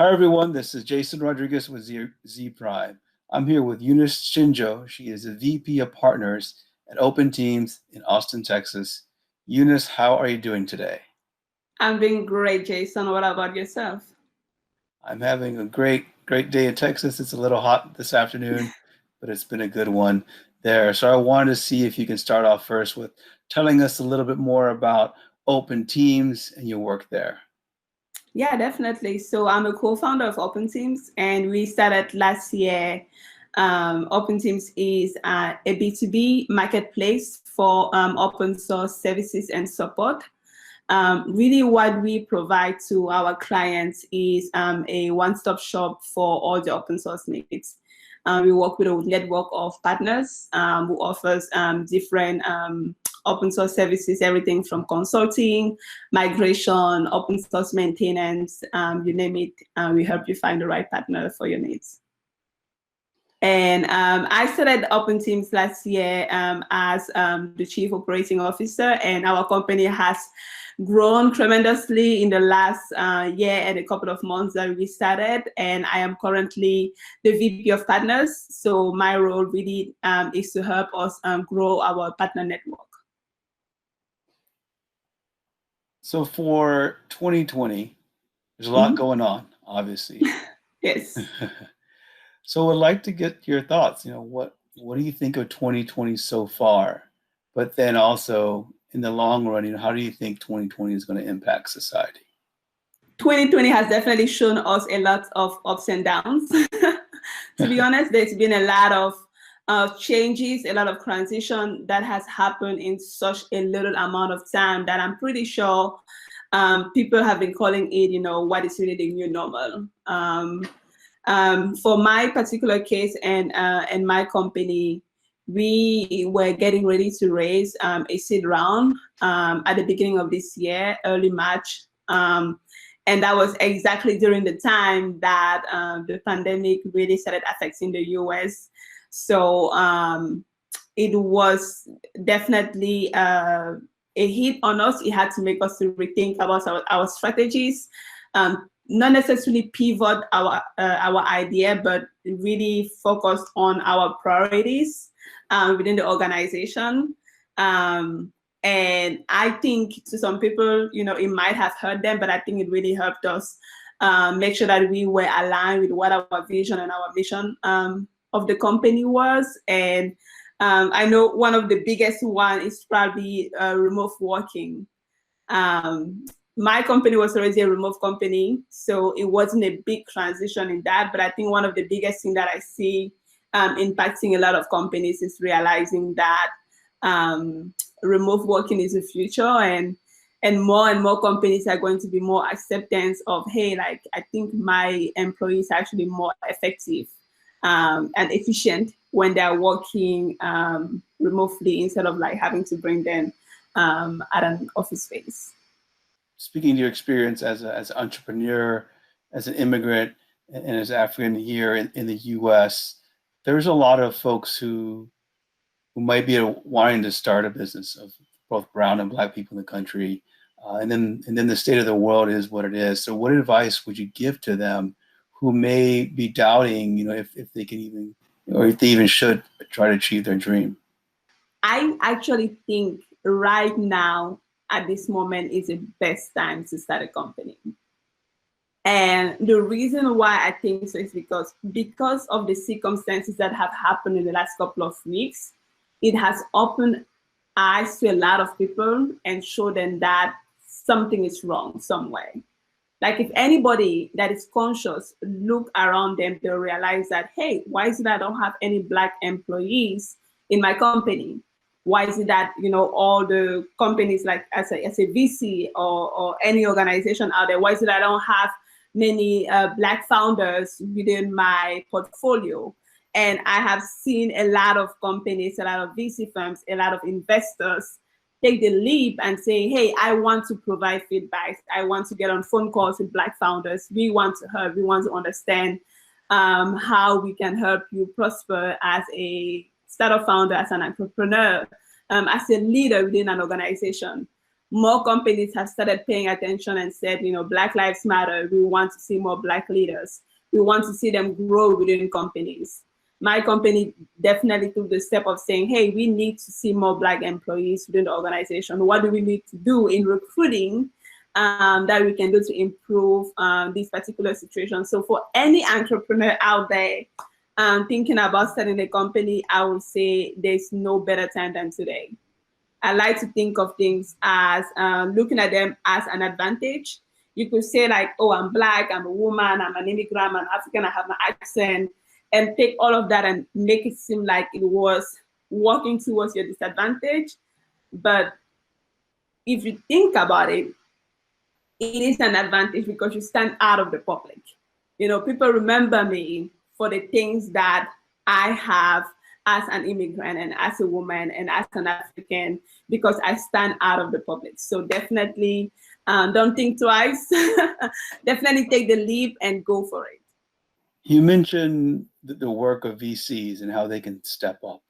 Hi, everyone. This is Jason Rodriguez with Zpryme. I'm here with Eunice Chendjou. She is a VP of Partners at OpenTeams in Austin, Texas. Eunice, how are you doing today? I'm doing great, Jason. What about yourself? I'm having a great day in Texas. It's a little hot this afternoon, but it's been a good one there. So I wanted to see if you can start off first with telling us a little bit more about OpenTeams and your work there. Yeah, definitely. So I'm a co-founder of OpenTeams, and we started last year. OpenTeams is a B2B marketplace for open source services and support. Really what we provide to our clients is a one-stop shop for all the open source needs. We work with a network of partners who offers different open source services, everything from consulting, migration, open source maintenance, you name it. We help you find the right partner for your needs. And I started OpenTeams last year as the Chief Operating Officer, and our company has grown tremendously in the last year and a couple of months that we started. And I am currently the VP of Partners. So my role really is to help us grow our partner network. So for 2020, there's a lot going on, obviously. Yes. So I'd like to get your thoughts. What do you think of 2020 so far? But then also in the long run, how do you think 2020 is going to impact society? 2020 has definitely shown us a lot of ups and downs. To be honest, there's been a lot of changes, a lot of transition that has happened in such a little amount of time that I'm pretty sure people have been calling it, what is really the new normal. For my particular case and my company, we were getting ready to raise a seed round at the beginning of this year, early March. And that was exactly during the time that the pandemic really started affecting the US. So it was definitely a hit on us. It had to make us to rethink about our strategies. Not necessarily pivot our idea, but really focus on our priorities within the organization. And I think to some people, it might have hurt them, but I think it really helped us make sure that we were aligned with what our vision and our mission of the company was. And I know one of the biggest one is probably remote working. My company was already a remote company, so it wasn't a big transition in that. But I think one of the biggest things that I see impacting a lot of companies is realizing that remote working is the future, and more companies are going to be more acceptance of, hey, like, I think my employees are actually more effective and efficient when they're working remotely instead of like having to bring them at an office space. Speaking to your experience as an entrepreneur, as an immigrant, and as African here in the U.S., there's a lot of folks who might be wanting to start a business of both brown and black people in the country, and then the state of the world is what it is. So, what advice would you give to them who may be doubting, if they can even, or if they even should try to achieve their dream? I actually think right now, at this moment, is the best time to start a company. And the reason why I think so is because of the circumstances that have happened in the last couple of weeks, it has opened eyes to a lot of people and showed them that something is wrong somewhere. Like, if anybody that is conscious look around them, they'll realize that, hey, why is it that I don't have any black employees in my company? Why is it that, all the companies, like as a VC or any organization out there, why is it that I don't have many black founders within my portfolio? And I have seen a lot of companies, a lot of VC firms, a lot of investors take the leap and say, hey, I want to provide feedback. I want to get on phone calls with black founders. We want to help. We want to understand how we can help you prosper as a startup founder, as an entrepreneur, as a leader within an organization. more companies have started paying attention and said, Black Lives Matter. We want to see more Black leaders. We want to see them grow within companies. My company definitely took the step of saying, hey, we need to see more Black employees within the organization. What do we need to do in recruiting that we can do to improve this particular situation? So for any entrepreneur out there thinking about starting a company, I would say there's no better time than today. I like to think of things as looking at them as an advantage. You could say like, oh, I'm Black, I'm a woman, I'm an immigrant, I'm African, I have my accent, and take all of that and make it seem like it was working towards your disadvantage. But if you think about it, it is an advantage because you stand out of the public. People remember me for the things that I have as an immigrant and as a woman and as an African, because I stand out of the public. So definitely don't think twice. Definitely take the leap and go for it. You mentioned the work of VCs and how they can step up.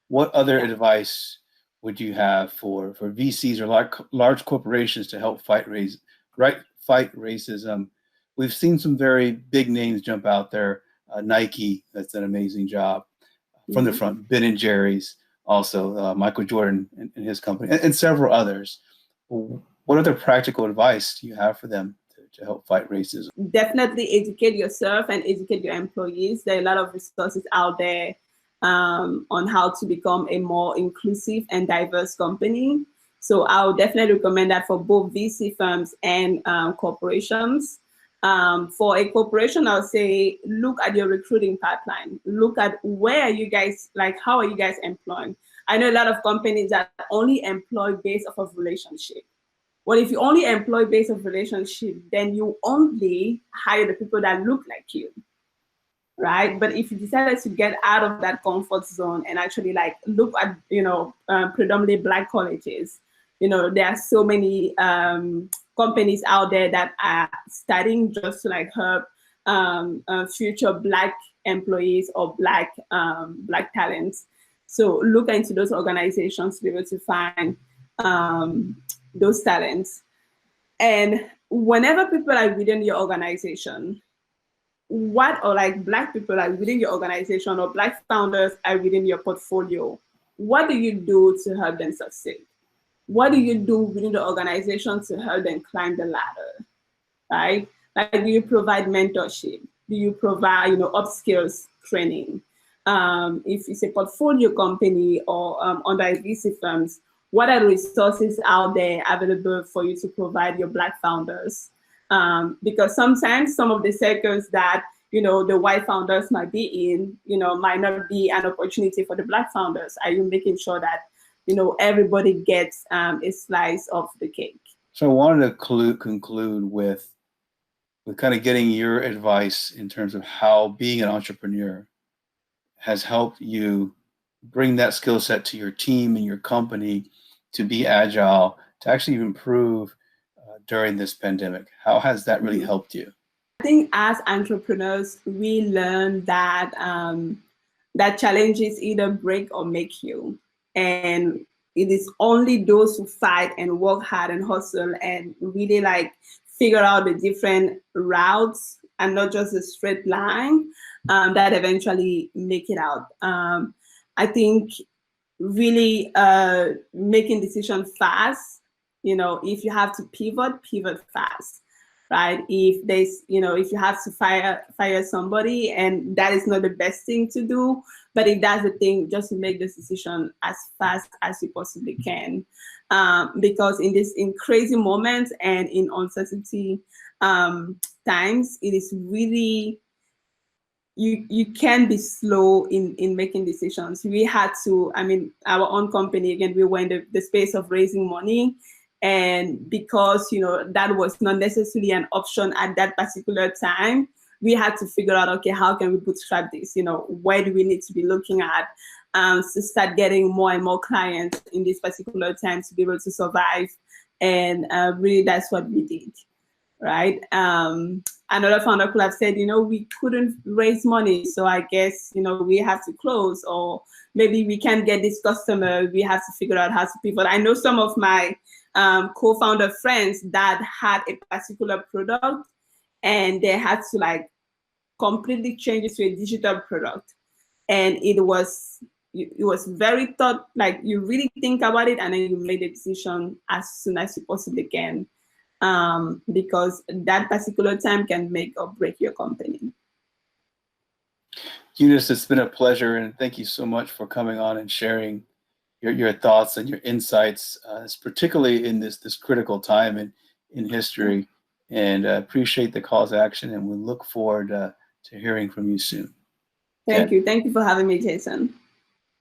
What other advice would you have for VCs or large corporations to help fight racism? We've seen some very big names jump out there. Nike, that's an amazing job from the front. Ben & Jerry's, also Michael Jordan and his company, and several others. What other practical advice do you have for them to help fight racism? Definitely educate yourself and educate your employees. There are a lot of resources out there on how to become a more inclusive and diverse company. So I would definitely recommend that for both VC firms and corporations. For a corporation, I'll say, look at your recruiting pipeline. Look at where you guys, how are you guys employing? I know a lot of companies that only employ based off of relationship. Well, if you only employ based off relationship, then you only hire the people that look like you, right? But if you decided to get out of that comfort zone and actually look at, predominantly Black colleges, there are so many companies out there that are starting just to help future Black employees or Black talents. So look into those organizations to be able to find those talents. And whenever people are within your organization, Black people are within your organization or Black founders are within your portfolio, what do you do to help them succeed? What do you do within the organization to help them climb the ladder, right? Do you provide mentorship? Do you provide, upskills training? If it's a portfolio company or under VC firms, what are the resources out there available for you to provide your Black founders? Because sometimes some of the sectors that the white founders might be in, might not be an opportunity for the Black founders. Are you making sure that everybody gets a slice of the cake? So I wanted to conclude with kind of getting your advice in terms of how being an entrepreneur has helped you bring that skill set to your team and your company to be agile, to actually improve during this pandemic. How has that really helped you? I think as entrepreneurs, we learn that that challenges either break or make you. And it is only those who fight and work hard and hustle and really figure out the different routes and not just a straight line that eventually make it out. I think really making decisions fast, if you have to pivot fast, right? If there's, if you have to fire somebody and that is not the best thing to do, but if that's the thing, just to make this decision as fast as you possibly can. Because in crazy moments and in uncertainty times, it is really, you can be slow in making decisions. We had to, our own company, again, we were in the space of raising money. And because, that was not necessarily an option at that particular time, we had to figure out, okay, how can we bootstrap this? Where do we need to be looking at to start getting more and more clients in this particular time to be able to survive? And really, that's what we did, right? Another founder could have said, we couldn't raise money, so I guess, we have to close, or maybe we can't get this customer, we have to figure out how to pivot. I know some of my co-founder friends that had a particular product, and they had to like completely change it to a digital product. And it was very thought, like you really think about it and then you make the decision as soon as you possibly can, because that particular time can make or break your company. Eunice, it's been a pleasure, and thank you so much for coming on and sharing your thoughts and your insights, particularly in this critical time in history. And appreciate the call to action, and we look forward to hearing from you soon. Thank you for having me, Jason.